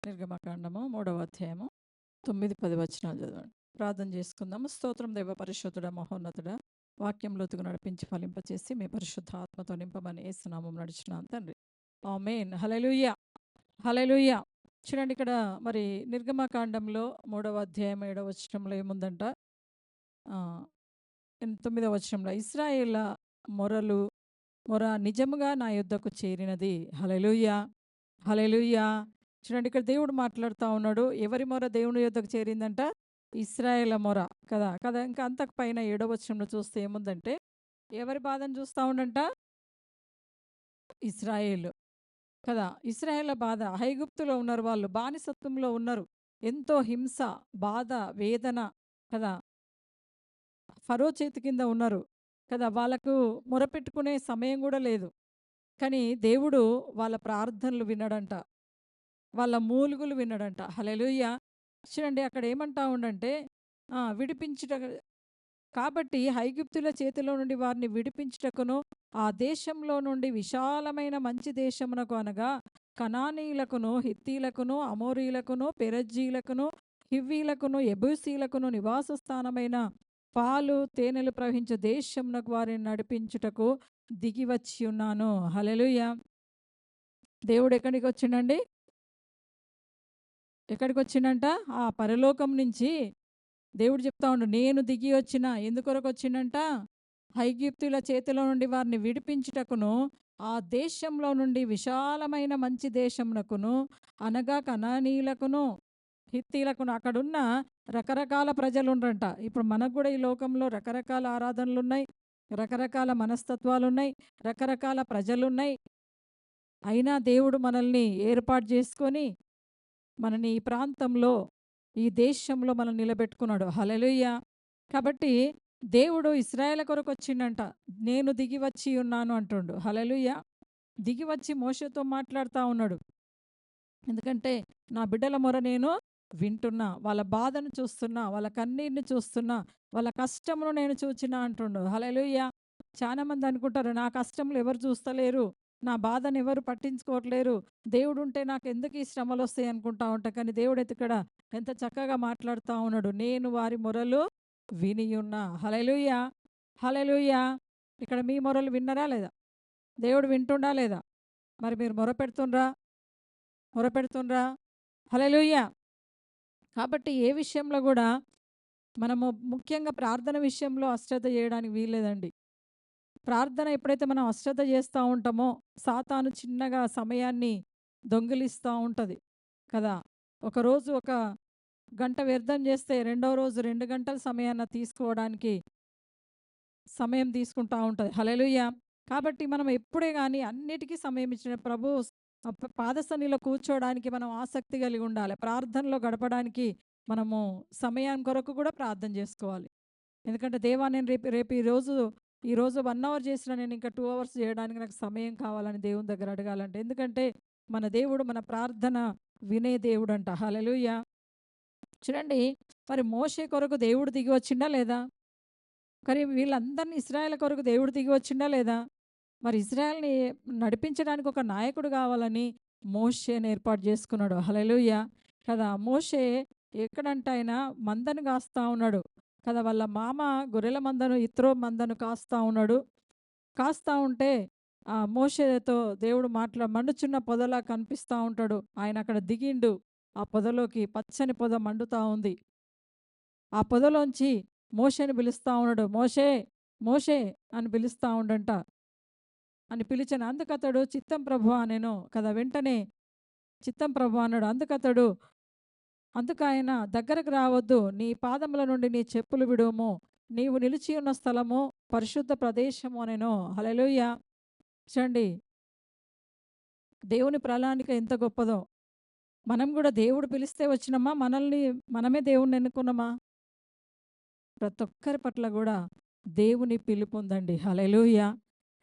నిర్గమకాండము 3వ అధ్యాయము 9-10 వచనాలు చదవండి. ప్రార్థన చేసుకుందాము. స్తోత్రం దేవ పరిశుద్ధుడ మహోన్నతుడ, వాక్యంలోతుకు నడిపించి ఫలింపచేసి మీ పరిశుద్ధ ఆత్మతో నింపమని యేసు నామమున నడుచున్నాను తండ్రి. ఆమేన్. హల్లెలూయా, హల్లెలూయా. చూడండి, ఇక్కడ మరి నిర్గమకాండంలో 3వ అధ్యాయం 7వ వచనంలో ఏముందంట, 9వ వచనంలో ఇశ్రాయేళ్ల మొర నిజముగా నా యొద్దకు చేరినది. హల్లెలూయా, హల్లెలూయా. చూడండి, ఇక్కడ దేవుడు మాట్లాడుతూ ఉన్నాడు. ఎవరి మొర దేవుని యొద్దకు చేరిందంట? ఇశ్రాయేళ్ల మొర కదా కదా. ఇంకా అంతకు పైన 7వ వచనంలో చూస్తే ఏముందంటే, ఎవరి బాధను చూస్తూ ఉండంట? ఇశ్రాయేలు కదా. ఇశ్రాయేళ్ల బాధ. ఐగుప్తులో ఉన్నారు, వాళ్ళు బానిసత్వంలో ఉన్నారు. ఎంతో హింస, బాధ, వేదన కదా. ఫరో చేతి కింద ఉన్నారు కదా. వాళ్ళకు మొరపెట్టుకునే సమయం కూడా లేదు. కానీ దేవుడు వాళ్ళ ప్రార్థనలు వినడంట, వాళ్ళ మూలుగులు వినడంట. హల్లెలూయా. చూడండి, అక్కడ ఏమంటా ఉండంటే, విడిపించుట కాబట్టి ఐగుప్తుల చేతిలో నుండి వారిని విడిపించుటకును, ఆ దేశంలో నుండి విశాలమైన మంచి దేశమునకు అనగా కనానీయులకును, హిత్తీలకును, అమోరీలకును, పెరజ్జీలకును, హివ్వీలకును, ఎబూసీలకును నివాస స్థానమైన పాలు తేనెలు ప్రవహించే దేశమునకు వారిని నడిపించుటకు దిగి వచ్చి ఉన్నాను. హల్లెలూయా. దేవుడు ఎక్కడికి వచ్చిండండి? ఎక్కడికి వచ్చిండంట? ఆ పరలోకం నుంచి దేవుడు చెప్తా ఉండు, నేను దిగి వచ్చిన. ఎందుకొరకు వచ్చిండంట? ఐగుప్తుల చేతిలో నుండి వారిని విడిపించుటకును, ఆ దేశంలో నుండి విశాలమైన మంచి దేశమునకును అనగా కనానీయులకును, హిత్తీలకును. అక్కడున్న రకరకాల ప్రజలు ఉండరంట. ఇప్పుడు మనకు కూడా ఈ లోకంలో రకరకాల ఆరాధనలు ఉన్నాయి, రకరకాల మనస్తత్వాలు ఉన్నాయి, రకరకాల ప్రజలున్నాయి. అయినా దేవుడు మనల్ని ఏర్పాటు చేసుకొని మనని ఈ ప్రాంతంలో, ఈ దేశంలో మనం నిలబెట్టుకున్నాడు. హల్లెలూయా. కాబట్టి దేవుడు ఇశ్రాయేలు కొరకు వచ్చిండంట. నేను దిగి వచ్చి ఉన్నాను అంటుండు. హల్లెలూయా. దిగి వచ్చి మోషేతో మాట్లాడుతూ ఉన్నాడు. ఎందుకంటే నా బిడ్డల మొర నేను వింటున్నా, వాళ్ళ బాధను చూస్తున్నా, వాళ్ళ కన్నీటిని చూస్తున్నా, వాళ్ళ కష్టమును నేను చూచినా అంటుండు. హల్లెలూయా. చాలా మంది అనుకుంటారు, నా కష్టములు ఎవరు చూస్తలేరు, నా బాధను ఎవరు పట్టించుకోవట్లేరు, దేవుడు ఉంటే నాకు ఎందుకు ఈ శ్రమలు వస్తాయి అనుకుంటా ఉంటా. కానీ దేవుడు ఇక్కడ ఎంత చక్కగా మాట్లాడుతూ ఉన్నాడు. నేను వారి మొరలు వినియున్నా. హల్లెలూయా, హల్లెలూయా. ఇక్కడ మీ మొరలు విన్నరా లేదా? దేవుడు వింటుండా లేదా? మరి మీరు మొరపెడుతుండ్రా? హల్లెలూయా. కాబట్టి ఏ విషయంలో కూడా మనము ముఖ్యంగా ప్రార్థన విషయంలో అశ్రద్ధ చేయడానికి వీల్లేదండి. ప్రార్థన ఎప్పుడైతే మనం అశ్రద్ధ చేస్తూ ఉంటామో, సాతాను చిన్నగా సమయాన్ని దొంగిలిస్తూ ఉంటుంది కదా. ఒకరోజు ఒక గంట వ్యర్థం చేస్తే రెండో రోజు 2 గంటల సమయాన్ని తీసుకోవడానికి సమయం తీసుకుంటా ఉంటుంది. హల్లెలూయా. కాబట్టి మనం ఎప్పుడే కానీ అన్నిటికీ సమయం ఇచ్చిన ప్రభు పాదసన్నిలో కూర్చోవడానికి మనం ఆసక్తి కలిగి ఉండాలి. ప్రార్థనలో గడపడానికి మనము సమయం కొరకు కూడా ప్రార్థన చేసుకోవాలి. ఎందుకంటే దేవా, నేను రేపు ఈరోజు 1 అవర్ చేసిన, నేను ఇంకా 2 అవర్స్ చేయడానికి నాకు సమయం కావాలని దేవుని దగ్గర అడగాలంటే. ఎందుకంటే మన దేవుడు మన ప్రార్థన వినే దేవుడు అంట. హల్లెలూయా. చూడండి, మరి మోషే కొరకు దేవుడు దిగి వచ్చిండా లేదా? కానీ వీళ్ళందరినీ ఇశ్రాయేల్ కొరకు దేవుడు దిగి వచ్చిండా లేదా? మరి ఇశ్రాయేల్ని నడిపించడానికి ఒక నాయకుడు కావాలని మోషేని ఏర్పాటు చేసుకున్నాడు. హల్లెలూయా కదా. మోషే ఎక్కడంట, ఆయన మందను కాస్తా ఉన్నాడు కదా. వాళ్ళ మామ గొర్రెల మందను, ఇత్రో మందను కాస్తా ఉన్నాడు. కాస్తా ఉంటే ఆ మోషేతో దేవుడు మండుచున్న పొదలా కనిపిస్తూ ఉంటాడు. ఆయన అక్కడ దిగిండు. ఆ పొదలోకి పచ్చని పొద మండుతా ఉంది. ఆ పొదలోంచి మోషేని పిలుస్తా ఉన్నాడు. మోషే, మోషే అని పిలుస్తా ఉండంట. అని పిలిచాను. అందుకతడు చిత్తం ప్రభువా నేను కదా. వెంటనే చిత్తం ప్రభు అన్నాడు. అందుకాయన దగ్గరకు రావద్దు, నీ పాదముల నుండి నీ చెప్పులు విడుము, నీవు నిలిచి ఉన్న స్థలము పరిశుద్ధ ప్రదేశము నేను. హల్లెలూయా. చూడండి, దేవుని ప్రణాళిక ఎంత గొప్పదో. మనం కూడా దేవుడు పిలిస్తే వచ్చినమా, మనమే దేవుణ్ణి ఎన్నుకున్నామా? ప్రతి ఒక్కరి పట్ల కూడా దేవుని పిలుపు ఉందండి. హల్లెలూయా,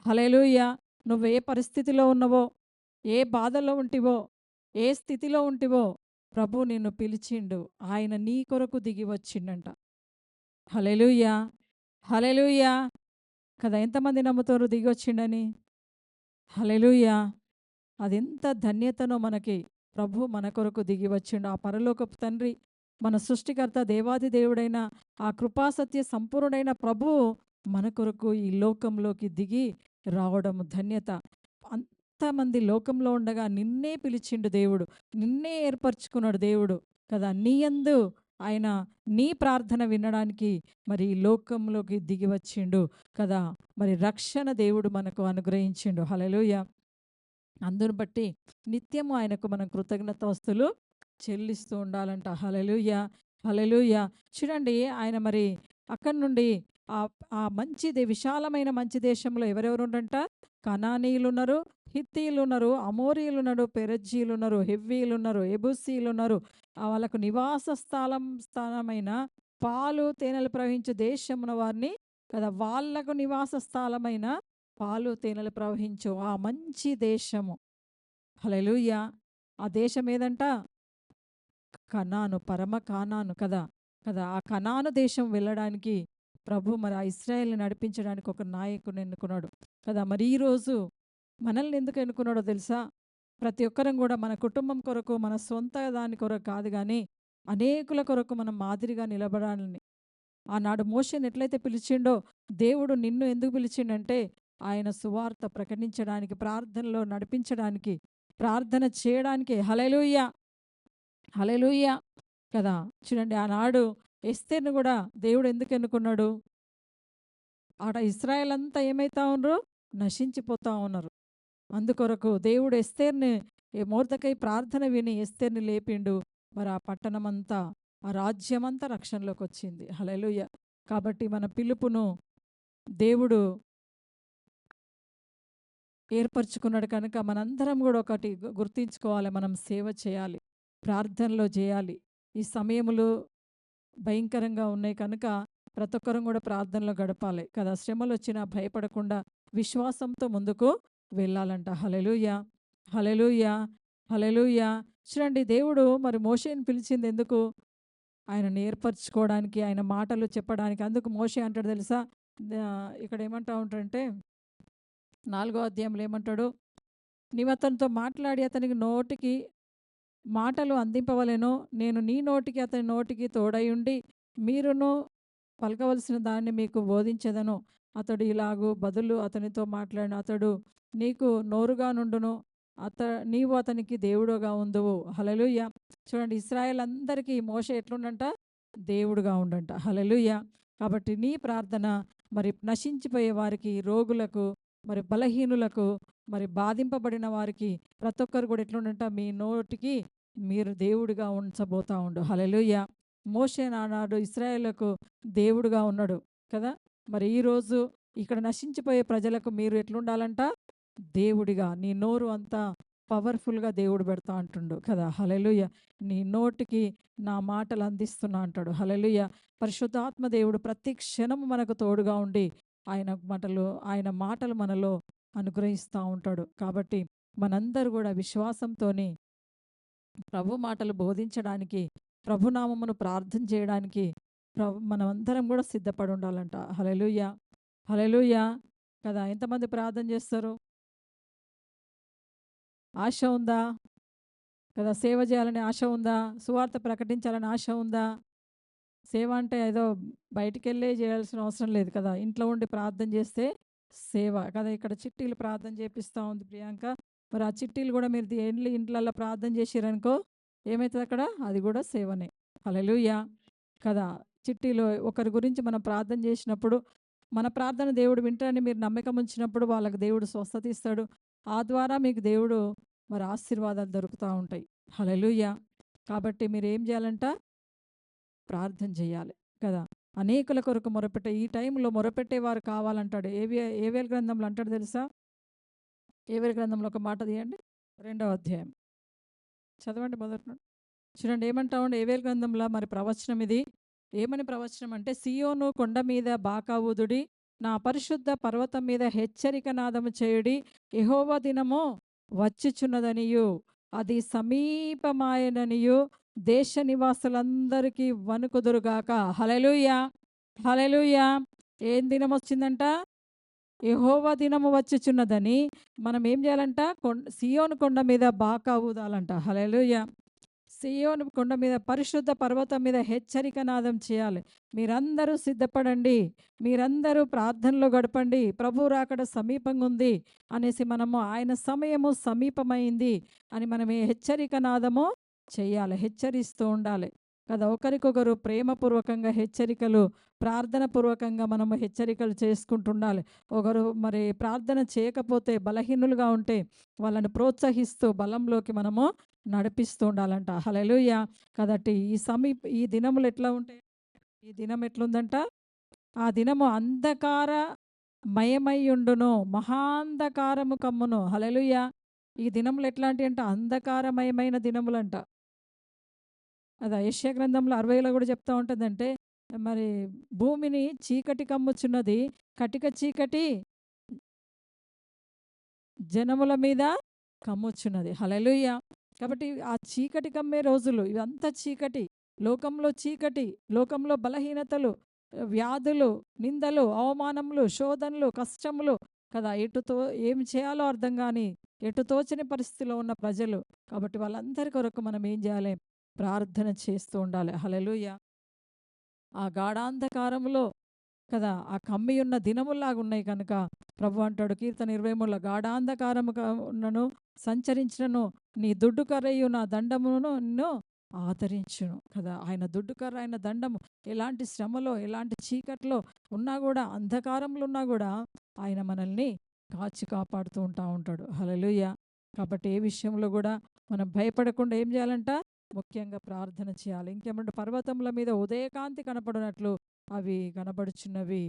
హల్లెలూయా. నువ్వు ఏ పరిస్థితిలో ఉన్నవో, ఏ బాధలో ఉంటివో, ఏ స్థితిలో ఉంటివో, ప్రభు నిన్ను పిలిచిండు. ఆయన నీ కొరకు దిగి వచ్చిండంట. హల్లెలూయా, హల్లెలూయా కదా. ఎంతమంది నమ్ముతారు దిగి వచ్చిండని? హల్లెలూయా. అదెంత ధన్యతనో మనకి. ప్రభు మన కొరకు దిగి వచ్చిండు. ఆ పరలోకపు తండ్రి, మన సృష్టికర్త, దేవాది దేవుడైన ఆ కృపాసత్య సంపూర్ణుడైన ప్రభువు మన కొరకు ఈ లోకంలోకి దిగి రావడం ధన్యత. అంతమంది లోకంలో ఉండగా నిన్నే పిలిచిండు దేవుడు. నిన్నే ఏర్పరచుకున్నాడు దేవుడు కదా! నీ యందు ఆయన నీ ప్రార్థన వినడానికి మరి ఈ లోకంలోకి దిగి వచ్చిండు కదా! మరి రక్షణ దేవుడు మనకు అనుగ్రహించిండు. హల్లెలూయా! అందును బట్టి నిత్యము ఆయనకు మనం కృతజ్ఞతాస్తులు చెల్లిస్తూ ఉండాలంట. హల్లెలూయా! హల్లెలూయా! చూడండి, ఆయన మరి అక్కడి నుండి ఆ ఆ విశాలమైన మంచి దేశంలో ఎవరెవరుండంట? కనానీయులున్నారు, హిత్తీయులున్నారు, అమోరీయులున్నారు, పెరజ్జీయులున్నారు, హెవ్వీయులున్నారు, ఎబూసీయులున్నారు. వాళ్ళకు నివాస స్థానమైన పాలు తేనెలు ప్రవహించే దేశమున వారిని కదా, వాళ్ళకు నివాస స్థలమైన పాలు తేనెలు ప్రవహించు ఆ మంచి దేశము. హల్లెలూయా! ఆ దేశం ఏదంట? కనాను, పరమ కానాను కదా! కదా! ఆ కనాను దేశం వెళ్ళడానికి ప్రభు మరి ఆ ఇశ్రాయేల్‌ని నడిపించడానికి ఒక నాయకుడిని ఎన్నుకున్నాడు కదా! మరి ఈరోజు మనల్ని ఎందుకు ఎన్నుకున్నాడో తెలుసా? ప్రతి ఒక్కరం కూడా మన కుటుంబం కొరకు, మన సొంత దాని కొరకు కాదు గానీ, అనేకుల కొరకు మనం మాదిరిగా నిలబడాలని. ఆనాడు మోషేని ఎట్లయితే పిలిచిండో, దేవుడు నిన్ను ఎందుకు పిలిచిండంటే, ఆయన సువార్త ప్రకటించడానికి, ప్రార్థనలో నడిపించడానికి, ప్రార్థన చేయడానికే. హల్లెలూయా! హల్లెలూయా! కదా! చూడండి, ఆనాడు ఎస్తేర్‌ని గూడా దేవుడు ఎందుకు ఎన్నుకున్నాడు? ఆడ ఇశ్రాయేల్ అంతా ఏమైతా ఉండ్రు? నశించిపోతా ఉన్నారు. అందుకొరకు దేవుడు ఎస్తేర్‌ని, మొర్దెకై ప్రార్థన విని ఎస్తేర్‌ని లేపిండు. మరి ఆ పట్టణమంతా, ఆ రాజ్యమంతా రక్షణలోకొచ్చింది. హల్లెలూయా! కాబట్టి మన పిలుపును దేవుడు ఏర్పరచుకున్నాడు కనుక మనందరం గూడా ఒకటి గుర్తించుకోవాలి. మనం సేవ చేయాలి. ప్రార్థనలో చేయాలి. ఈ సమయములు భయంకరంగా ఉన్నాయి కనుక ప్రతి ఒక్కరం కూడా ప్రార్థనలో గడపాలి కదా! శ్రమలొచ్చినా భయపడకుండా విశ్వాసంతో ముందుకు వెళ్ళాలంట. హల్లెలూయా! హల్లెలూయా! హల్లెలూయా! చూడండి, దేవుడు మరి మోషేని పిలిచింది ఎందుకు? ఆయనను ఏర్పరచుకోవడానికి, ఆయన మాటలు చెప్పడానికి. అందుకు మోషే అంటాడు తెలుసా? ఇక్కడ ఏమంటా ఉంటాడంటే 4 అధ్యాయంలో ఏమంటాడు? నీవతనితో మాట్లాడి అతనికి నోటికి మాటలు అందింపవలెను. నేను నీ నోటికి అతని నోటికి తోడయుండి మీరును పలకవలసిన దాన్ని మీకు బోధించెదను. అతడు ఇలాగు బదులు అతనితో మాట్లాడిన అతడు నీకు నోరుగా నుండును. నీవు అతనికి దేవుడుగా ఉందువు. హల్లెలూయా! చూడండి, ఇశ్రాయేల్ అందరికీ మోషే ఎట్లుండంట? దేవుడుగా ఉండంట. హల్లెలూయా! కాబట్టి నీ ప్రార్థన మరి నశించిపోయే వారికి, రోగులకు, మరి బలహీనులకు, మరి బాధింపబడిన వారికి ప్రతి ఒక్కరు కూడా ఎట్లుండంట? మీ నోటికి మీరు దేవుడిగా ఉంచబోతా ఉండు. హల్లెలూయా! మోషే నానాడు ఇశ్రాయేలుకు దేవుడుగా ఉన్నాడు కదా! మరి ఈరోజు ఇక్కడ నశించిపోయే ప్రజలకు మీరు ఎట్లుండాలంట? దేవుడిగా. నీ నోరు అంతా పవర్‌ఫుల్‌గా దేవుడు పెడతా అంటుండు కదా! హల్లెలూయా! నీ నోటికి నా మాటలు అందిస్తున్నా అంటాడు. హల్లెలూయా! పరిశుద్ధాత్మ దేవుడు ప్రతి క్షణము మనకు తోడుగా ఉండి ఆయన మాటలు మనలో అనుగ్రహిస్తూ ఉంటాడు. కాబట్టి మనందరూ కూడా విశ్వాసంతోని ప్రభు మాటలు బోధించడానికి, ప్రభునామమును ప్రార్థన చేయడానికి మనమందరం కూడా సిద్ధపడి ఉండాలంట. హల్లెలూయా! హల్లెలూయా! కదా! ఎంతమంది ప్రార్థన చేస్తారు? ఆశ ఉందా? కదా! సేవ చేయాలనే ఆశ ఉందా? సువార్త ప్రకటించాలని ఆశ ఉందా? సేవ అంటే ఏదో బయటికెళ్ళే చేయాల్సిన అవసరం లేదు కదా! ఇంట్లో ఉండి ప్రార్థన చేస్తే సేవ కదా! ఇక్కడ చిట్టీలు ప్రార్థన చేపిస్తా ఉంది ప్రియాంక. మరి ఆ చిట్టీలు కూడా మీరు ఎళ్ళి ఇంట్లల్లో ప్రార్థన చేసిరనుకో ఏమైతది అక్కడ? అది కూడా సేవనే. హల్లెలూయా! కదా! చిట్టీలో ఒకరి గురించి మనం ప్రార్థన చేసినప్పుడు, మన ప్రార్థన దేవుడు వింటాడని మీరు నమ్మకం ఉంచినప్పుడు వాళ్ళకి దేవుడు స్వస్థత ఇస్తాడు. ఆ ద్వారా మీకు దేవుడు మరి ఆశీర్వాదాలు దొరుకుతా ఉంటాయి. హల్లెలూయా! కాబట్టి మీరేం చేయాలంట? ప్రార్థన చేయాలి కదా! అనేకుల కొరకు మొరపెట్టే ఈ టైంలో మొరపెట్టేవారు కావాలంటాడు. ఏవేల గ్రంథంలో అంటాడు తెలుసా? ఏవేల గ్రంథంలో ఒక మాట తీయండి. 2వ అధ్యాయం చదవండి మొదటి నుండి. చూడండి ఏమంటా ఉండే ఏవేల గ్రంథంలో మరి ప్రవచనం ఇది. ఏమని ప్రవచనం అంటే, సియోను కొండ మీద బాకా ఊదుడి, నా పరిశుద్ధ పర్వతం మీద హెచ్చరిక నాదము చేయుడి, యెహోవా దినము వచ్చుచున్నదనియు అది సమీపమాయననియు దేశ నివాసులందరికీ వణుకుదురుగాక. హల్లెలూయా! హల్లెలూయా! ఏం దినం వచ్చిందంట? యెహోవా దినము వచ్చుచున్నదని మనం ఏం చేయాలంట? సీయోను కొండ మీద బాకా ఊదాలంట. హల్లెలూయా! సీయోను కొండ మీద పరిశుద్ధ పర్వతం మీద హెచ్చరిక నాదం చేయాలి. మీరందరూ సిద్ధపడండి. మీరందరూ ప్రార్థనలో గడపండి. ప్రభు రాకడ సమీపంగా ఉంది అనేసి మనము ఆయన సమయము సమీపమైంది అని మనం ఈ హెచ్చరిక నాదము చేయాలి. హెచ్చరిస్తూ ఉండాలి కదా! ఒకరికొకరు ప్రేమపూర్వకంగా హెచ్చరికలు, ప్రార్థన పూర్వకంగా మనము హెచ్చరికలు చేసుకుంటుండాలి. ఒకరు మరి ప్రార్థన చేయకపోతే, బలహీనులుగా ఉంటే వాళ్ళని ప్రోత్సహిస్తూ బలంలోకి మనము నడిపిస్తూ ఉండాలంట. హల్లెలూయా! కాబట్టి ఈ దినములు ఎట్లా ఉంటాయి? ఈ దినం ఎట్లుందంట? ఆ దినము అంధకారమయమయ్యుండును. మహాంధకారము కమ్మును. హల్లెలూయా! ఈ దినములు ఎట్లాంటివి అంట? అంధకారమయమైన దినములంట. అదా యెషయా గ్రంథంలో 60లో కూడా చెప్తా ఉంటదంటే, మరి భూమిని చీకటి కమ్ముచున్నది. కటిక చీకటి జనముల మీద కమ్ముచున్నది. హల్లెలూయా! కాబట్టి ఆ చీకటి కమ్మే రోజులు ఇవంతా చీకటి. లోకంలో చీకటి, లోకంలో బలహీనతలు, వ్యాధులు, నిందలు, అవమానములు, శోధనలు, కష్టములు కదా! ఏమి చేయాలో అర్థం గాని, ఎటు తోచని పరిస్థితిలో ఉన్న ప్రజలు. కాబట్టి వాళ్ళందరి కొరకు మనం ఏం చేయాలి? ప్రార్థన చేస్తూ ఉండాలి. హల్లెలూయా! ఆ గాఢాంధకారములో కదా! ఆ కమ్మియున్న దినముల్లాగున్నాయి కనుక ప్రభు అంటాడు కీర్తన 23లో గాఢాంధకారము ఉన్నను సంచరించినను నీ దుడ్డు కర్రయు నా దండమును నిన్ను ఆదరించును కదా! ఆయన దుడ్డు కర్ర, ఆయన దండము ఎలాంటి శ్రమలో, ఎలాంటి చీకట్లో ఉన్నా కూడా, అంధకారంలో ఉన్నా కూడా ఆయన మనల్ని కాచి కాపాడుతూ ఉంటాడు. హల్లెలూయా! కాబట్టి ఏ విషయంలో కూడా మనం భయపడకుండా ఏం చేయాలంట? ముఖ్యంగా ప్రార్థన చేయాలి. ఇంకేమంటే పర్వతముల మీద ఉదయకాంతి కనపడినట్లు అవి కనబడుచున్నవి.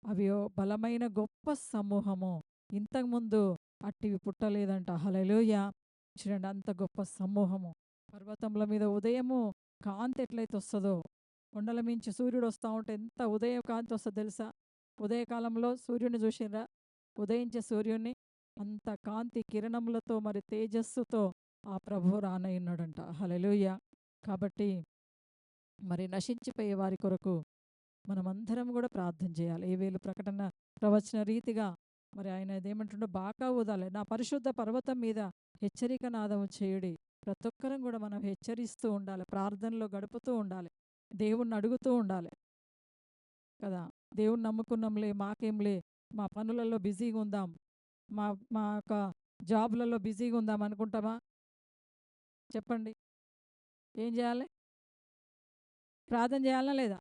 అవి ఓ బలమైన గొప్ప సమూహము. ఇంతకుముందు అట్టివి పుట్టలేదంట. హల్లెలూయా! చూడండి అంత గొప్ప సమూహము. పర్వతముల మీద ఉదయము కాంతి ఎట్లయితే వస్తదో, కొండల మించి సూర్యుడు వస్తా ఉంటే ఎంత ఉదయ కాంతి వస్తదో తెలుసా? ఉదయకాలంలో సూర్యుడిని చూసిండ్రా? ఉదయించే సూర్యుడిని అంత కాంతి కిరణములతో మరి తేజస్సుతో ఆ ప్రభువు రానయ్యున్నాడంట. హల్లెలూయా! కాబట్టి మరి నశించిపోయే వారి కొరకు మనమందరం కూడా ప్రార్థన చేయాలి. ఏవేలు ప్రకటన ప్రవచన రీతిగా మరి ఆయన ఇదేమంటుండో బాకా ఊదాలి. నా పరిశుద్ధ పర్వతం మీద హెచ్చరిక నాదము చేయుడి. ప్రతి ఒక్కరం కూడా మనం హెచ్చరిస్తూ ఉండాలి. ప్రార్థనలో గడుపుతూ ఉండాలి. దేవుణ్ణి అడుగుతూ ఉండాలి కదా! దేవుణ్ణి నమ్ముకున్నాంలే, మాకేంలే, మా పనులలో బిజీగా ఉందాం, మా మా యొక్క జాబ్లలో బిజీగా ఉందాం అనుకుంటామా? చెప్పండి. ఏం చేయాలి? ప్రార్థన చేయాలా లేదా?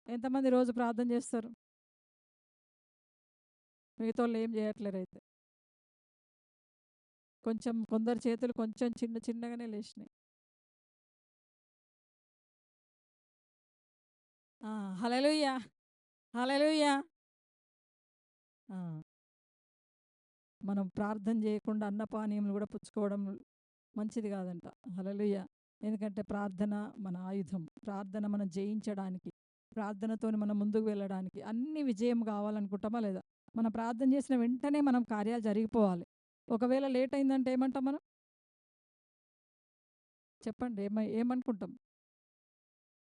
ఎంతమంది రోజు ప్రార్థన చేస్తారు? మిగతావాళ్ళు ఏం చేయట్లేరైతే. కొంచెం కొందరి చేతులు కొంచెం చిన్న చిన్నగానే లేచినాయి. ఆ! హల్లెలూయా! హల్లెలూయా! ఆ! మనం ప్రార్థన చేయకుండా అన్నపానీయములు కూడా పుచ్చుకోవడం మంచిది కాదంట. హల్లెలూయా! ఎందుకంటే ప్రార్థన మన ఆయుధం. ప్రార్థన మనం జయించడానికి, ప్రార్థనతోని మనం ముందుకు వెళ్ళడానికి, అన్ని విజయం కావాలనుకుంటామా లేదా? మనం ప్రార్థన చేసిన వెంటనే మనం కార్యాలు జరిగిపోవాలి. ఒకవేళ లేట్ అయిందంటే ఏమంటాం మనం? చెప్పండి ఏమనుకుంటాం?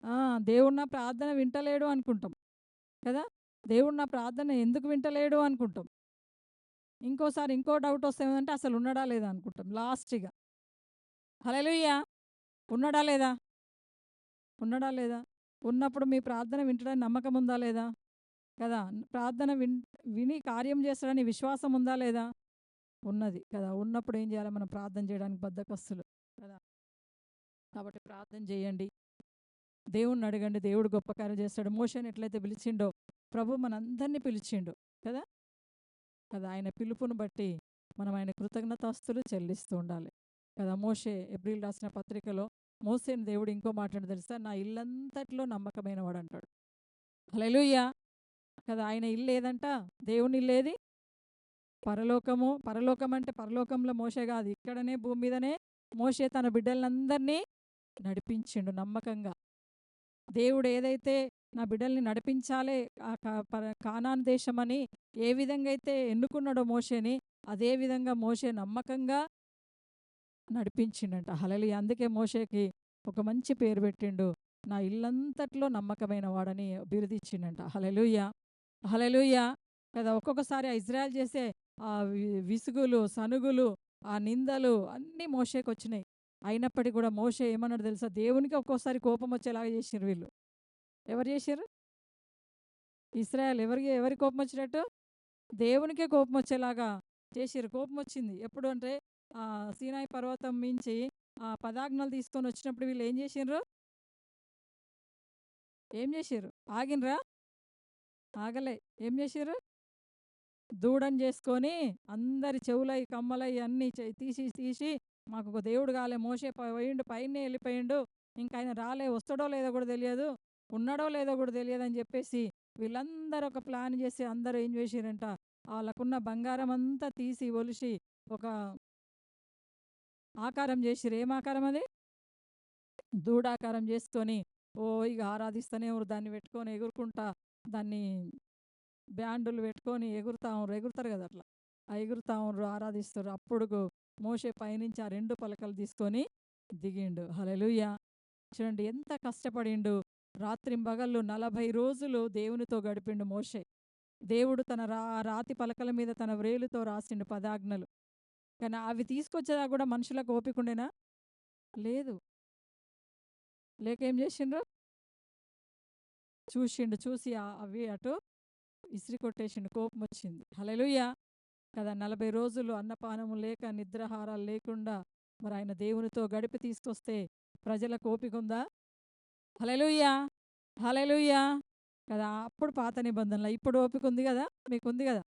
ఆ! దేవుడు నా ప్రార్థన వింటలేడు అనుకుంటాం కదా! దేవుడు నా ప్రార్థన ఎందుకు వింటలేడు అనుకుంటాం. ఇంకోసారి ఇంకో డౌట్ వస్తే ఏమంటే అసలు ఉన్నాడా లేదా అనుకుంటాం లాస్ట్‌గా. హల్లెలూయా! ఉన్నాడా లేదా? ఉన్నాడా లేదా? ఉన్నప్పుడు మీ ప్రార్థన వింటాడని నమ్మకం ఉందా లేదా? కదా! ప్రార్థన విని కార్యం చేస్తాడని విశ్వాసం ఉందా లేదా? ఉన్నది కదా! ఉన్నప్పుడు ఏం చేయాలి? మనం ప్రార్థన చేయడానికి బద్ధకస్తులు కదా! కాబట్టి ప్రార్థన చేయండి. దేవుణ్ణి అడగండి. దేవుడు గొప్ప కార్యం చేస్తాడు. మోషేని ఎట్లయితే పిలిచిండో ప్రభు మనందరిని పిలిచిండు కదా! కదా! ఆయన పిలుపుని బట్టి మనం ఆయన కృతజ్ఞతాస్తులు చెల్లిస్తూ ఉండాలి కదా! మోషే ఎబ్రీలు రాసిన పత్రికలో మోసేని దేవుడు ఇంకో మాట అంటాడు తెలుసా? నా ఇల్లంతట్లో నమ్మకమైన వాడు అంటాడు. హల్లెలూయా! కదా! ఆయన ఇల్లు ఏదంట? దేవుని ఇల్లేది? పరలోకము. పరలోకం అంటే పరలోకంలో మోషే కాదు. ఇక్కడనే భూమి మీదనే మోషే తన బిడ్డలందరినీ నడిపించిండు నమ్మకంగా. దేవుడు ఏదైతే నా బిడ్డల్ని నడిపించాలే ఆ కానాను దేశమని ఏ విధంగా అయితే ఎన్నుకున్నాడో మోషేని, అదే విధంగా మోషే నమ్మకంగా నడిపించిండంట. హల్లెలూయా! అందుకే మోషేకి ఒక మంచి పేరు పెట్టిండు. నా ఇల్లంతట్లో నమ్మకమైన వాడని బిరుదిచ్చిండంట. హల్లెలూయా! హల్లెలూయా! కదా! ఒక్కొక్కసారి ఆ ఇజ్రాయెల్ చేసే విసుగులు, సనుగులు, ఆ నిందలు అన్నీ మోషేకొచ్చినాయి. అయినప్పటికి కూడా మోషే ఏమన్నాడో తెలుసా? దేవునికి ఒక్కోసారి కోపమొచ్చేలాగా చేసిర్రు వీళ్ళు. ఎవరు చేసిర్రు? ఇశ్రాయేల్. ఎవరి కోపమొచ్చినట్టు? దేవునికే కోపమొచ్చేలాగా చేసిర్రు. కోపమొచ్చింది. ఎప్పుడు అంటే సీనాయి పర్వతం మించి ఆ పదాజ్ఞలు తీసుకొనొచ్చినప్పుడు వీళ్ళేం చేసిండ్రు? ఏం చేసిర్రు? ఆగినరా? ఆగలే. ఏం చేసిర్రు? దూడని చేసుకొని అందరి చెవులయి, కమ్మలయి అన్నీ తీసి తీసి మాకొక దేవుడు కాలే, మోషే పోయిండు, పైనే వెళ్ళిపోయిండు, ఇంకాయన రాలే, వస్తాడో లేదో కూడా తెలియదు, ఉన్నాడో లేదో కూడా తెలియదని చెప్పేసి వీళ్ళందరూ ఒక ప్లాన్ చేసి అందరూ ఏం చేసిరంట, వాళ్ళకున్న బంగారం అంతా తీసి ఒలిసి ఒక ఆకారం చేసిరు. ఏం ఆకారం అది? దూడాకారం చేసుకొని ఇక ఆరాధిస్తూనే దాన్ని పెట్టుకొని ఎగురుకుంటా, దాన్ని బ్యాండులు పెట్టుకొని ఎగురుతారు కదా అట్లా. ఆ ఎగురుతా ఉండ్రు, ఆరాధిస్తారు. అప్పుడు మోషే పైనుంచి ఆ 2 పలకలు తీసుకొని దిగిండు. హల్లెలూయా! చూడండి ఎంత కష్టపడిండు. రాత్రింబగళ్ళు 40 రోజులు దేవునితో గడిపిండు మోషే. దేవుడు తన రాతి పలకల మీద తన వ్రేలుతో రాసిండు పదాజ్ఞలు. కానీ అవి తీసుకొచ్చేదాకా కూడా మనుషులకు ఓపికుండేనా? లేదు. లేక ఏం చేసిండ్రు? చూసి అవి అటు ఇసిరి కొట్టేసిండు. కోపమొచ్చింది. హల్లెలూయా! కదా! 40 రోజులు అన్నపానము లేక, నిద్రాహారాలు లేకుండా మరి ఆయన దేవునితో గడిపి తీసుకొస్తే ప్రజలకు ఓపికుందా? హల్లెలూయా! హల్లెలూయా! కదా! అప్పుడు పాత నిబంధనలో. ఇప్పుడు ఓపిక ఉంది గదా! మీకుంది గదా!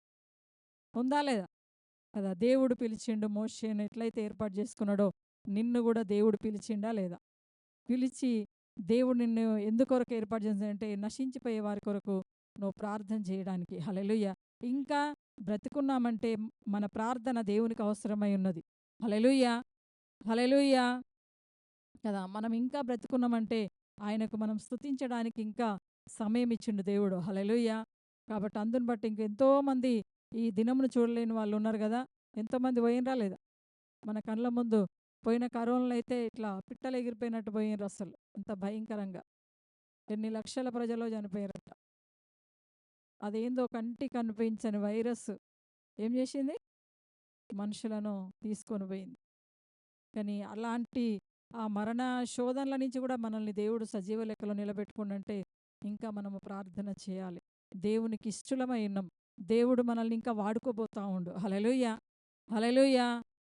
ఉందా లేదా? కదా! దేవుడు పిలిచిండు మోషేని ఎట్లయితే ఏర్పాటు చేసుకున్నాడో నిన్ను గూడా దేవుడు పిలిచిండా లేదా? పిలిచి దేవుడు నిన్ను ఎందుకొరకు ఏర్పాటు చేశాడంటే నశించిపోయే వారి కొరకు నువ్వు ప్రార్థన చేయడానికి. హల్లెలూయా! ఇంకా బ్రతికున్నామంటే మన ప్రార్థన దేవునికి అవసరమై ఉన్నది. హల్లెలూయా! హల్లెలూయా! కదా! మనం ఇంకా బ్రతికున్నామంటే ఆయనకు మనం స్తుతించడానికి ఇంకా సమయం ఇచ్చిండు దేవుడు. హల్లెలూయా! కాబట్టి అందుని బట్టి ఇంకెంతోమంది ఈ దినమును చూడలేని వాళ్ళు ఉన్నారు గదా! ఎంతోమంది పోయినరా లేదా? మన కళ్ళ ముందు పోయిన కరోనాలో అయితే ఇట్లా పిట్టలు ఎగిరిపోయినట్టు పోయినరు అసలు. అంత భయంకరంగా. ఎన్ని లక్షల ప్రజలో చనిపోయారట. అదేందో కంటికి కనిపించని వైరస్ ఏం చేసింది? మనుషులను తీసుకొని పోయింది. కానీ అలాంటి ఆ మరణ శోధనల నుంచి కూడా మనల్ని దేవుడు సజీవ లెక్కలో నిలబెట్టుకుండంటే ఇంకా మనము ప్రార్థన చేయాలి. దేవునికి ఇష్టలమై ఉన్నాం. దేవుడు మనల్ని ఇంకా వాడుకోబోతా ఉండు. హల్లెలూయా! హల్లెలూయా!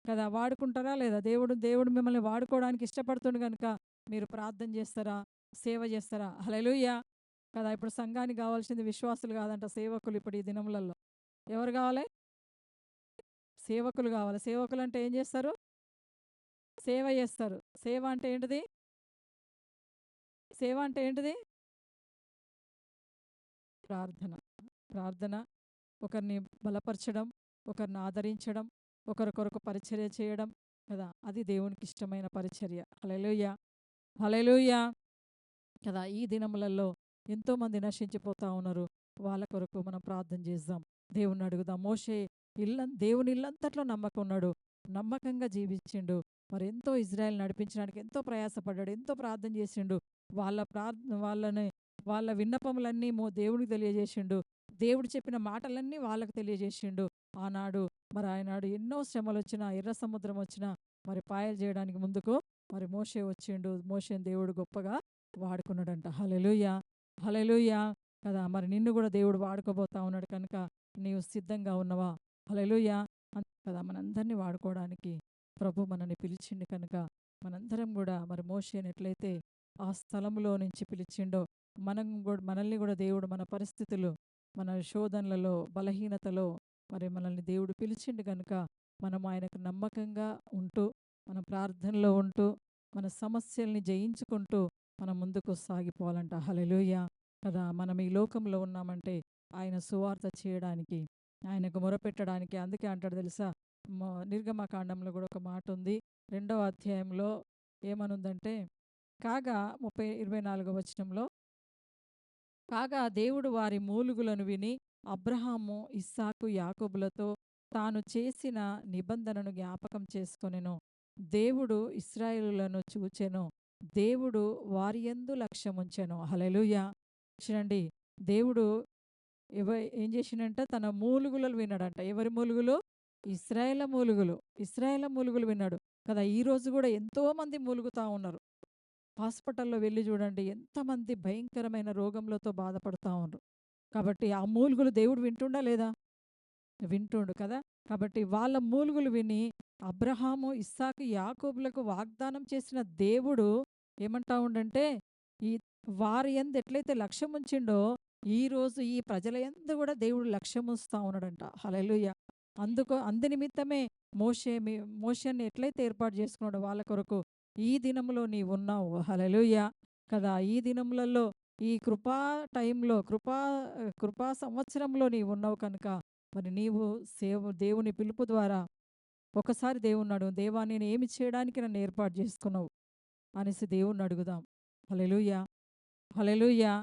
కదా! వాడుకుంటారా లేదా? దేవుడు మిమ్మల్ని వాడుకోవడానికి ఇష్టపడుతుండు గనుక మీరు ప్రార్థన చేస్తారా? సేవ చేస్తారా? హల్లెలూయా! కదా! ఇప్పుడు సంఘానికి కావాల్సింది విశ్వాసులు కాదంట, సేవకులు. ఇప్పుడు ఈ దినములలో ఎవరు కావాలి? సేవకులు కావాలి. సేవకులు అంటే ఏం చేస్తారు? సేవ చేస్తారు. సేవ అంటే ఏంటిది? సేవ అంటే ఏంటిది? ప్రార్థన. ప్రార్థన, ఒకరిని బలపరచడం, ఒకరిని ఆదరించడం, ఒకరి కొరకు పరిచర్య చేయడం కదా! అది దేవునికి ఇష్టమైన పరిచర్య. హల్లెలూయా! హల్లెలూయా! కదా! ఈ దినములలో ఎంతోమంది నశించిపోతా ఉన్నారు. వాళ్ళ కొరకు మనం ప్రార్థన చేద్దాం. దేవుణ్ణి అడుగుదాం. మోషే దేవుని ఇల్లంతట్లో నమ్మకం ఉన్నాడు. నమ్మకంగా జీవించిండు. మరి ఎంతో ఇజ్రాయెల్ నడిపించడానికి ఎంతో ప్రయాసపడ్డాడు. ఎంతో ప్రార్థన చేసిండు. వాళ్ళని వాళ్ళ విన్నపములన్నీ దేవుడికి తెలియజేసిండు. దేవుడు చెప్పిన మాటలన్నీ వాళ్ళకు తెలియజేసిండు. ఆనాడు మరి ఆయనాడు ఎన్నో శ్రమలొచ్చినా, ఎర్ర సముద్రం వచ్చినా మరి పాయలు చేయడానికి ముందుకు మరి మోషే వచ్చిండు. మోషేని దేవుడు గొప్పగా వాడుకున్నాడంట. హల్లెలూయా! హల్లెలూయా! కదా! మరి నిన్ను కూడా దేవుడు వాడుకోబోతా ఉన్నాడు కనుక నీవు సిద్ధంగా ఉన్నవా? హల్లెలూయా! కదా! మనందరినీ వాడుకోవడానికి ప్రభు మనల్ని పిలిచిండు కనుక మనందరం కూడా మరి మోషేని ఎట్లయితే ఆ స్థలంలో నుంచి పిలిచిండో మనల్ని కూడా దేవుడు మన పరిస్థితులు, మన శోధనలలో, బలహీనతలో మరి మనల్ని దేవుడు పిలిచిండు కనుక మనం ఆయనకు నమ్మకంగా ఉంటూ, మన ప్రార్థనలో ఉంటూ, మన సమస్యల్ని జయించుకుంటూ మనం ముందుకు సాగిపోవాలంట. హల్లెలూయా! కదా! మనం ఈ లోకంలో ఉన్నామంటే ఆయన సువార్త చేయడానికి, ఆయనకు మొరపెట్టడానికి. అందుకే అంటాడు తెలుసా? నిర్గమకాండంలో కూడా ఒక మాట ఉంది. 2వ అధ్యాయంలో ఏమనుందంటే కాగా 24వ వచనంలో, కాగా దేవుడు వారి మూలుగులను విని అబ్రహాము, ఇస్సాకు, యాకోబులతో తాను చేసిన నిబంధనను జ్ఞాపకం చేసుకొనెను. దేవుడు ఇశ్రాయేలులను చూచెను. దేవుడు వారియందు లక్ష్యముంచెను. హల్లెలూయా! చూడండి, దేవుడు ఎవ ఏం చేసిండంట తన మూలుగులు విన్నాడంట. ఎవరి మూలుగులు? ఇశ్రాయేల మూలుగులు. ఇశ్రాయేల మూలుగులు విన్నాడు కదా! ఈరోజు కూడా ఎంతోమంది మూలుగుతా ఉన్నారు. హాస్పిటల్‌లో వెళ్లి చూడండి ఎంతమంది భయంకరమైన రోగములతో బాధపడతా ఉన్నారు. కాబట్టి ఆ మూలుగులు దేవుడు వింటుండా లేదా? వింటుండు కదా! కాబట్టి వాళ్ళ మూలుగులు విని అబ్రహాము, ఇస్సాకు, యాకోబులకు వాగ్దానం చేసిన దేవుడు ఏమంటా ఉండంటే, ఈ వారి యందు ఎట్లయితే లక్ష్యముంచిండో, ఈరోజు ఈ ప్రజల యందు కూడా దేవుడు లక్ష్యముంచుతా ఉన్నాడంట. హల్లెలూయా! అందునిమిత్తమే మోషేని ఎట్లయితే ఏర్పాటు చేసుకున్నాడో వాళ్ళ కొరకు, ఈ దినములో నీవున్నావు. హల్లెలూయా! కదా! ఈ దినములలో ఈ కృపా టైంలో కృపా సంవత్సరంలో నీవున్నావు కనుక మరి నీవు దేవుని పిలుపు ద్వారా ఒకసారి దేవుణ్ణి దేవా నేను ఏమి చేయడానికి నన్ను ఏర్పాటు చేసుకున్నావు అనేసి దేవుణ్ణి అడుగుదాం. హల్లెలూయా! హల్లెలూయా!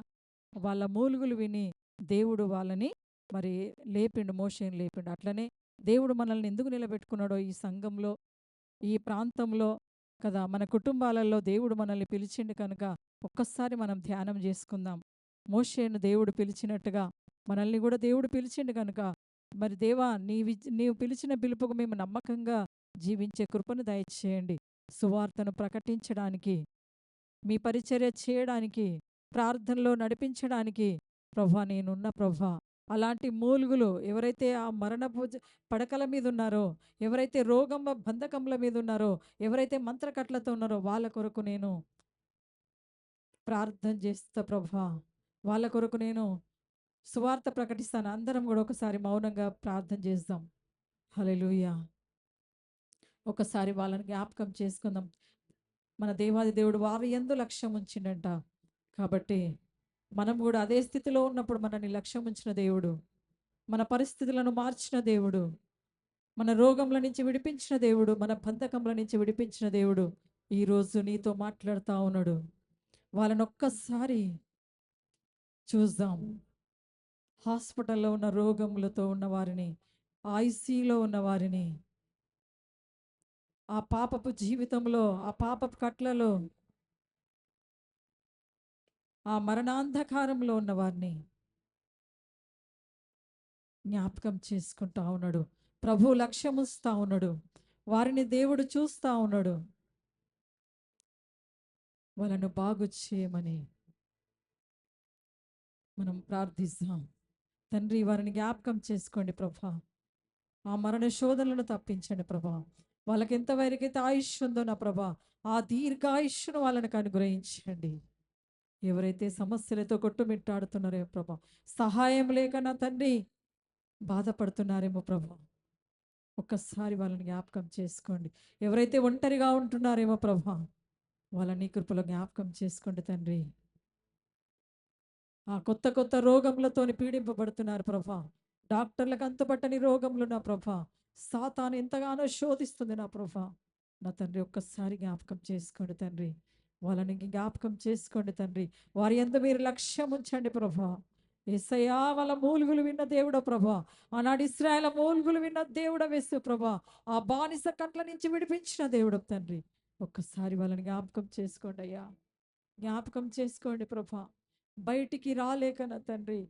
వాళ్ళ మూలుగులు విని దేవుడు వాళ్ళని మరి లేపిండు, మోషేని లేపిండు. అట్లనే దేవుడు మనల్ని ఎందుకు నిలబెట్టుకున్నాడో ఈ సంఘంలో, ఈ ప్రాంతంలో కదా, మన కుటుంబాలలో దేవుడు మనల్ని పిలిచిండు కనుక ఒక్కసారి మనం ధ్యానం చేసుకుందాం. మోషేను దేవుడు పిలిచినట్టుగా మనల్ని కూడా దేవుడు పిలిచిండు కనుక మరి దేవా నీవు పిలిచిన పిలుపుకు మేము నమ్మకంగా జీవించే కృపను దయచేయండి. సువార్తను ప్రకటించడానికి, మీ పరిచర్య చేయడానికి, ప్రార్థనలో నడిపించడానికి ప్రభా నేనున్న ప్రభా. అలాంటి మూలుగులు ఎవరైతే ఆ మరణపు పడకల మీద ఉన్నారో, ఎవరైతే బంధకముల మీద ఉన్నారో, ఎవరైతే మంత్రకట్లతో ఉన్నారో వాళ్ళ కొరకు నేను ప్రార్థన చేస్తా ప్రభా. వాళ్ళ కొరకు నేను సువార్త ప్రకటిస్తాను. అందరం కూడా ఒకసారి మౌనంగా ప్రార్థన చేద్దాం. హల్లెలూయా! ఒకసారి వాళ్ళని జ్ఞాపకం చేసుకుందాం. మన దేవాది దేవుడు వారి యందు లక్ష్యం ఉంచిండంట. కాబట్టి మనం కూడా అదే స్థితిలో ఉన్నప్పుడు మనల్ని లక్ష్యం ఉంచిన దేవుడు, మన పరిస్థితులను మార్చిన దేవుడు, మన రోగముల నుంచి విడిపించిన దేవుడు, మన బంధకముల నుంచి విడిపించిన దేవుడు ఈరోజు నీతో మాట్లాడుతూ ఉన్నాడు. వాళ్ళని ఒక్కసారి చూద్దాం. హాస్పిటల్లో ఉన్న రోగములతో ఉన్న వారిని, ఐసీలో ఉన్న వారిని, ఆ పాపపు జీవితంలో, ఆ పాపపు కట్లలో, ఆ మరణాంధకారంలో ఉన్న వారిని జ్ఞాపకం చేసుకుంటా ఉన్నాడు. ప్రభు లక్ష్యముస్తా ఉన్నాడు. వారిని దేవుడు చూస్తా ఉన్నాడు. వాళ్ళను బాగు చేయమని మనం ప్రార్థిస్తాం. తండ్రి వారిని జ్ఞాపకం చేసుకోండి ప్రభా. ఆ మరణ శోధనలను తప్పించండి ప్రభా. వాళ్ళకి ఎంతవరకైతే ఆయుష్ ఉందో నా ప్రభా, ఆ దీర్ఘాయుష్ను వాళ్ళనికి అనుగ్రహించండి. ఎవరైతే సమస్యలతో కొట్టుమిట్టాడుతున్నారో ప్రభా, సహాయం లేక నా తండ్రి బాధపడుతున్నారేమో ప్రభా, ఒక్కసారి వాళ్ళని జ్ఞాపకం చేసుకోండి. ఎవరైతే ఒంటరిగా ఉంటున్నారేమో ప్రభా, వాళ్ళని కృపలో జ్ఞాపకం చేసుకోండి తండ్రి. ఆ కొత్త కొత్త రోగములతోని పీడింపబడుతున్నారు ప్రభా. డాక్టర్లకు అంతుపట్టని రోగములు నా ప్రభా. సాతాను ఎంతగానో శోధిస్తుంది నా ప్రభా. నా తండ్రి ఒక్కసారి జ్ఞాపకం చేసుకోండి తండ్రి. వాళ్ళని జ్ఞాపకం చేసుకోండి తండ్రి. వారి యందు మీరు లక్ష్యం ఉంచండి ప్రభా. యేసయ్యా వాళ్ళ మూలుగులు విన్న దేవుడ ప్రభా. ఆనాడు ఇశ్రాయేలు మూలుగులు విన్న దేవుడ యేసు ప్రభా. ఆ బానిస కట్ల నుంచి విడిపించిన దేవుడు తండ్రి. ఒక్కసారి వాళ్ళని జ్ఞాపకం చేసుకోండి అయ్యా. జ్ఞాపకం చేసుకోండి ప్రభా. బయటికి రాలేక నా తండ్రి,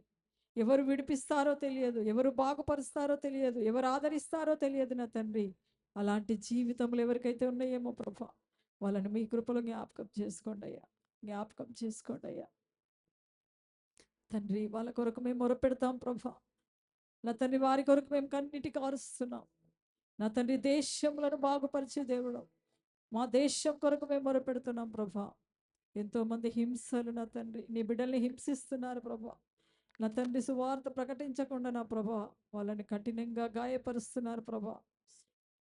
ఎవరు విడిపిస్తారో తెలియదు, ఎవరు బాగుపరుస్తారో తెలియదు, ఎవరు ఆదరిస్తారో తెలియదు నా తండ్రి. అలాంటి జీవితంలో ఎవరికైతే ఉన్నాయేమో ప్రభా, వాళ్ళని మీ కృపలో జ్ఞాపకం చేసుకోండి అయ్యా. జ్ఞాపకం చేసుకోండి అయ్యా తండ్రి. వాళ్ళ కొరకు మేము మొరపెడతాం ప్రభా. నా తండ్రి వారి కొరకు మేము కన్నీటి కారుస్తున్నాం. నా తండ్రి దేశములను బాగుపరిచే దేవుడు, మా దేశం కొరకు మేము మొరపెడుతున్నాం ప్రభా. ఎంతోమంది హింసలు నా తండ్రి, నీ బిడ్డల్ని హింసిస్తున్నారు ప్రభా. నా తండ్రి సువార్త ప్రకటించకుండా నా ప్రభా వాళ్ళని కఠినంగా గాయపరుస్తున్నారు ప్రభా.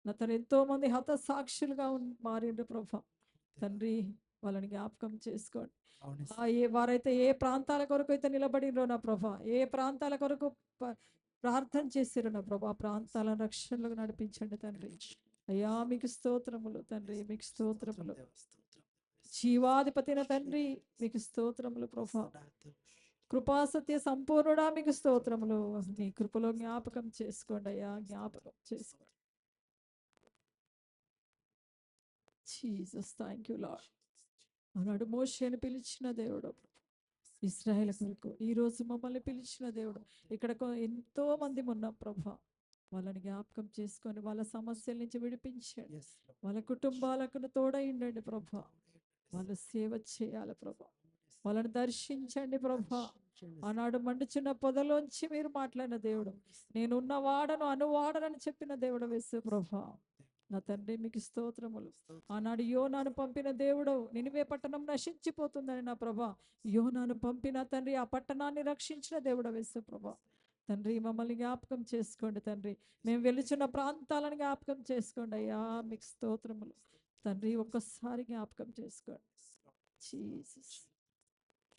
నా తండ్రి ఎంతోమంది హతసాక్షులుగా మారిండ్రు ప్రభా. తండ్రి వాళ్ళని జ్ఞాపకం చేసుకోండి. వారైతే ఏ ప్రాంతాల కొరకు అయితే నిలబడినరో నా ప్రభా, ఏ ప్రాంతాల కొరకు ప్రార్థన చేసిరో నా ప్రభా, ప్రాంతాల రక్షణలకు నడిపించండి తండ్రి. అయ్యా మీకు స్తోత్రములు తండ్రి, మీకు స్తోత్రములు. జీవాధిపతిన తండ్రి మీకు స్తోత్రములు ప్రభా. కృపాసత్య సంపూర్ణుడా మీకు స్తోత్రములు. నీ కృపలో జ్ఞాపకం చేసుకోండి అయ్యా, జ్ఞాపకం చేసుకోండి. Jesus thank you lord. ఆనాడు మోషేను పిలిచిన దేవుడు, ఇశ్రాయేలు కొరకు ఈరోజు మమ్మల్ని పిలిచిన దేవుడు. ఇక్కడ ఎంతో మంది ఉన్నాం ప్రభా, వాళ్ళని జ్ఞాపకం చేసుకొని వాళ్ళ సమస్యల నుంచి విడిపించండి. వాళ్ళ కుటుంబాలకు తోడైండండి ప్రభా. వాళ్ళు సేవ చేయాలి ప్రభా. వాళ్ళని దర్శించండి ప్రభా. ఆనాడు మండుచున్న పొదలోంచి మీరు మాట్లాడిన దేవుడు, నేనున్న వాడను అనువాడనని చెప్పిన దేవుడు యేసు ప్రభా. నా తండ్రి మీకు స్తోత్రములు. ఆనాడు యోనాను పంపిన దేవుడు, నినివే పట్టణం నశించిపోతుందని నా ప్రభా యోనాను పంపిన తండ్రి, ఆ పట్టణాన్ని రక్షించిన దేవుడు యేసు ప్రభా. తండ్రి మమ్మల్ని జ్ఞాపకం చేసుకోండి తండ్రి. మేము వెలుచున్న ప్రాంతాలను జ్ఞాపకం చేసుకోండి అయ్యా. మీకు స్తోత్రములు తండ్రి. ఒక్కసారి జ్ఞాపకం చేసుకోండి జీసస్.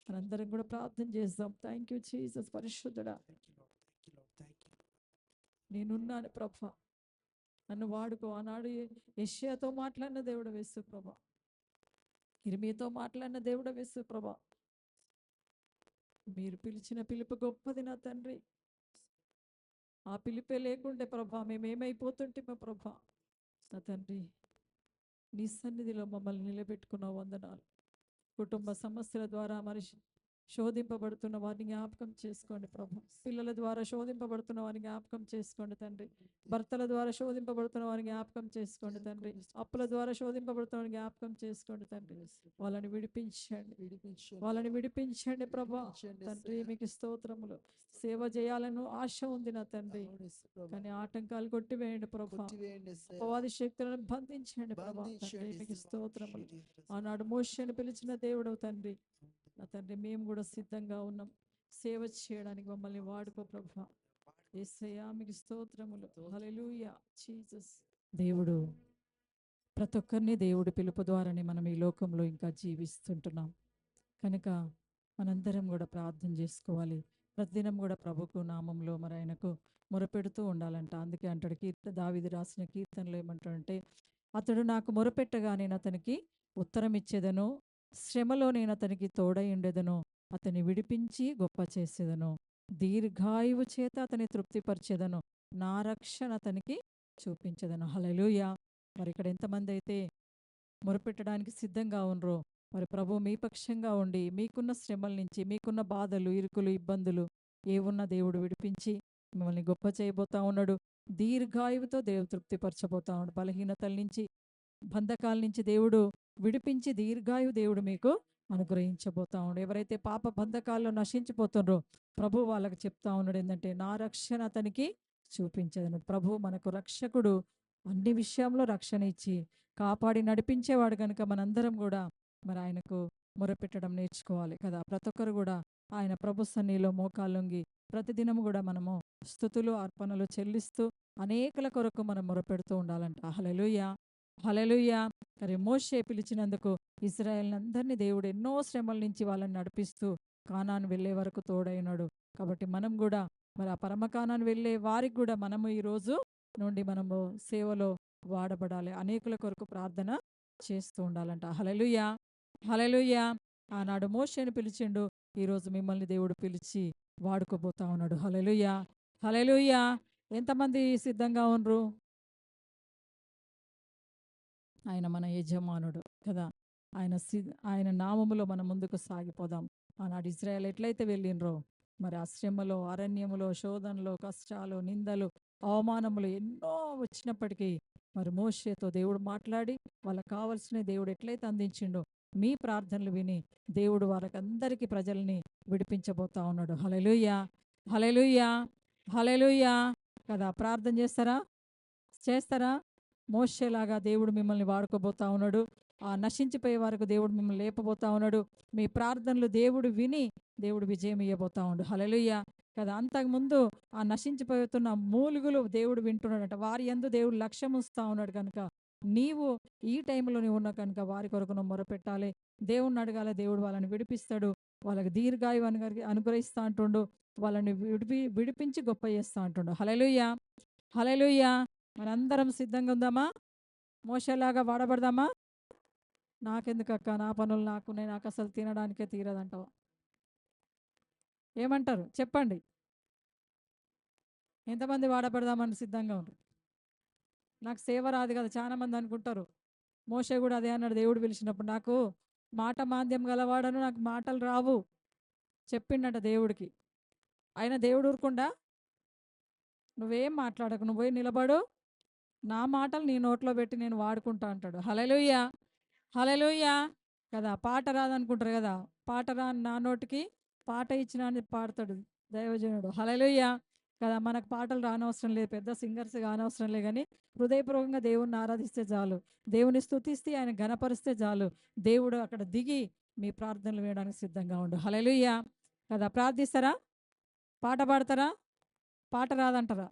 మనందరం కూడా ప్రార్థన చేద్దాం. Thank you Jesus. పరిశుద్ధుడా, నేనున్నాను ప్రభా, నన్ను వాడుకో. ఆనాడు యెషయాతో మాట్లాడిన దేవుడు యేసు ప్రభా, ఇర్మీయాతో మాట్లాడిన దేవుడు యేసు ప్రభా. మీరు పిలిచిన పిలుపు గొప్పది నా తండ్రి. ఆ పిలిపే లేకుంటే ప్రభా మేమేమైపోతుంటేమో ప్రభా. నా తండ్రి నీ సన్నిధిలో మమ్మల్ని నిలబెట్టుకున్న వందనాలు. కుటుంబ సమస్యల ద్వారా మనిషి శోధింపబడుతున్న వారిని జ్ఞాపకం చేసుకోండి ప్రభు. పిల్లల ద్వారా శోధింపబడుతున్న వారిని జ్ఞాపకం చేసుకోండి తండ్రి. భర్తల ద్వారా శోధింపబడుతున్న వారిని జ్ఞాపకం చేసుకోండి తండ్రి. అప్పుల ద్వారా శోధింపబడుతున్న వారిని జ్ఞాపకం చేసుకోండి తండ్రి. వాళ్ళని విడిపించండి, వాళ్ళని విడిపించండి ప్రభా. తండ్రి మీకు స్తోత్రములు. సేవ చేయాలని ఆశ ఉంది నా తండ్రి, కానీ ఆటంకాలు కొట్టివేయండి ప్రభా. అపవాది శక్తులను బంధించండి ప్రభా. తండ్రి మీకు స్తోత్రములు. ఆనాడు మోషేను పిలిచిన దేవుడు తండ్రి, నా తండ్రి మేము కూడా సిద్ధంగా ఉన్నాం సేవ చేయడానికి. మమ్మల్ని వాడుకో ప్రభా. యేసయ్యా మీకు స్తోత్రములు. హల్లెలూయా జీసస్. దేవుడు ప్రతి ఒక్కరిని దేవుడి పిలుపు ద్వారానే మనం ఈ లోకంలో ఇంకా జీవిస్తుంటున్నాం కనుక మనందరం కూడా ప్రార్థన చేసుకోవాలి. ప్రతిదినం కూడా ప్రభుకు నామంలో మరి ఆయనకు మొరపెడుతూ ఉండాలంట. అందుకే అంటాడు, దావీదు రాసిన కీర్తనలో ఏమంటాడంటే, అతడు నాకు మొరపెట్టగా నేను అతనికి ఉత్తరం ఇచ్చేదను, శ్రమలో నేను అతనికి తోడై ఉండేదను, అతన్ని విడిపించి గొప్ప చేసేదను, దీర్ఘాయువు చేత అతని తృప్తిపరిచేదను, నా రక్షణ అతనికి చూపించేదను. హల్లెలూయా. మరి ఇక్కడ ఎంతమంది అయితే మొరపెట్టడానికి సిద్ధంగా ఉన్నరో, మరి ప్రభు మీ పక్షంగా ఉండి మీకున్న శ్రమల నుంచి, మీకున్న బాధలు, ఇరుకులు, ఇబ్బందులు ఏవున్న దేవుడు విడిపించి మిమ్మల్ని గొప్ప చేయబోతా ఉన్నాడు. దీర్ఘాయువుతో దేవుడు తృప్తిపరచబోతా ఉన్నాడు. బలహీనతల నుంచి, బంధకాల నుంచి దేవుడు విడిపించి దీర్ఘాయువు దేవుడు మీకు అనుగ్రహించబోతా ఉన్నాడు. ఎవరైతే పాప బంధకాల్లో నశించిపోతుండ్రో ప్రభు వాళ్ళకి చెప్తా ఉన్నాడు ఏంటంటే, నా రక్షణ అతనికి చూపించదను. ప్రభు మనకు రక్షకుడు, అన్ని విషయంలో రక్షణ ఇచ్చి కాపాడి నడిపించేవాడు కనుక మనందరం కూడా మరి ఆయనకు మొరపెట్టడం నేర్చుకోవాలి కదా. ప్రతి ఒక్కరు కూడా ఆయన ప్రభు సన్నిధిలో మోకాళ్ళొంగి ప్రతిదినం కూడా మనము స్తుతులు అర్పణలు చెల్లిస్తూ అనేకుల కొరకు మనం మొరపెడుతూ ఉండాలంట. హల్లెలూయా, హల్లెలూయా. మరి మోషే పిలిచినందుకు ఇశ్రాయేలునందరినీ దేవుడు ఎన్నో శ్రమల నుంచి వాళ్ళని నడిపిస్తూ కానాను వెళ్ళే వరకు తోడైనాడు. కాబట్టి మనం కూడా మరి ఆ పరమ కానాను వెళ్ళే వారికి కూడా మనము ఈరోజు నుండి మనము సేవలో వాడబడాలి. అనేకుల కొరకు ప్రార్థన చేస్తూ ఉండాలంట. హల్లెలూయా, హల్లెలూయా. ఆనాడు మోషేను పిలిచిండు, ఈరోజు మిమ్మల్ని దేవుడు పిలిచి వాడుకోబోతా ఉన్నాడు. హల్లెలూయా, హల్లెలూయా. ఎంతమంది సిద్ధంగా ఉన్నారు? ఆయన మన యజమానుడు కదా. ఆయన నామములో మనం ముందుకు సాగిపోదాం. ఆనాడు ఇశ్రాయేలు ఎట్లయితే వెళ్ళినరో మరి ఆ శ్రమలో, అరణ్యములో, శోధనలో, కష్టాలు, నిందలు, అవమానములు ఎన్నో వచ్చినప్పటికీ మరి మోషేతో దేవుడు మాట్లాడి వాళ్ళకి కావలసిన దేవుడు ఎట్లయితే అందించిండో మీ ప్రార్థనలు విని దేవుడు వాళ్ళకందరికీ ప్రజల్ని విడిపించబోతా ఉన్నాడు. హల్లెలూయా, హల్లెలూయా, హల్లెలూయా కదా. ప్రార్థన చేస్తారా? చేస్తారా? మోషేలాగా దేవుడు మిమ్మల్ని వాడుకోబోతా ఉన్నాడు. ఆ నశించిపోయే వరకు దేవుడు మిమ్మల్ని లేపబోతా ఉన్నాడు. మీ ప్రార్థనలు దేవుడు విని దేవుడు విజయం ఇవ్వబోతా ఉన్నాడు. హల్లెలూయా కదా. అంతకుముందు ఆ నశించిపోతున్న మూలుగులు దేవుడు వింటున్నాడంట. వారి యందు దేవుడు లక్ష్యం ఉంచుతా ఉన్నాడు కనుక నీవు ఈ టైంలో నీవు ఉన్న కనుక వారి కొరకు నువ్వు మొరపెట్టాలి. దేవుణ్ణి అడగాలి, దేవుడు వాళ్ళని విడిపిస్తాడు. వాళ్ళకి దీర్ఘాయువు అనుగ్రహిస్తా అంటుండు. వాళ్ళని విడిపించి గొప్ప చేస్తా అంటుండు. హల్లెలూయా, హల్లెలూయా. మనందరం సిద్ధంగా ఉందామా? మోషేలాగా వాడబడదామా? నాకెందుకక్క, నా పనులు నాకున్నాయి, నాకు అసలు తినడానికే తీరదంటావా? ఏమంటారు చెప్పండి? ఎంతమంది వాడబడదామని సిద్ధంగా ఉంటారు? నాకు సేవ రాదు కదా చాలా మంది అనుకుంటారు. మోషే కూడా అదే అన్నాడు దేవుడు పిలిచినప్పుడు, నాకు మాట మాంద్యం గలవాడను, నాకు మాటలు రావు. చెప్పిండట దేవుడికి. ఆయన దేవుడు ఊరుకుండా, నువ్వేం మాట్లాడకు, నువ్వు పోయి నిలబడు, నా మాటలు నీ నోట్లో పెట్టి నేను వాడుకుంటా అంటాడు. హల్లెలూయా, హల్లెలూయా. కదా, పాట రాదనుకుంటారు కదా, పాట రాని నా నోటికి పాట ఇచ్చిన అని పాడతాడు దైవజనుడు. హల్లెలూయా. కదా, మనకు పాటలు రానవసరం లేదు, పెద్ద సింగర్స్ కానవసరం లేదు, కానీ హృదయపూర్వకంగా దేవుణ్ణి ఆరాధిస్తే చాలు, దేవుని స్తుతిస్తే ఆయన ఘనపరిస్తే చాలు, దేవుడు అక్కడ దిగి మీ ప్రార్థనలు వినడానికి సిద్ధంగా ఉండు. హల్లెలూయా. కదా, ప్రార్థిస్తారా, పాట పాడతారా, పాట రాదంటారా?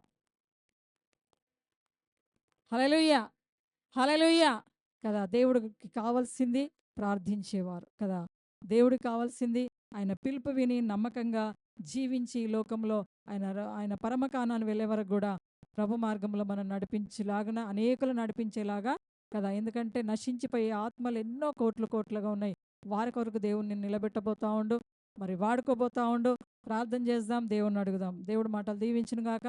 హల్లెలూయా, హల్లెలూయా. కదా, దేవుడికి కావాల్సింది ప్రార్థించేవారు కదా, దేవుడికి కావాల్సింది ఆయన పిలుపు విని నమ్మకంగా జీవించి ఈ లోకంలో ఆయన పరమకాణాన్ని వెళ్ళే వరకు కూడా ప్రభు మార్గంలో మనం నడిపించేలాగా, అనేకులు నడిపించేలాగా కదా. ఎందుకంటే నశించిపోయే ఆత్మలు ఎన్నో కోట్లు కోట్లుగా ఉన్నాయి. వారి కొరకు దేవుణ్ణి నిలబెట్టబోతా ఉండు, మరి వాడుకోబోతా ఉండు. ప్రార్థన చేద్దాం, దేవుణ్ణి అడుగుదాం. దేవుడు మాటలు దీవించును గాక.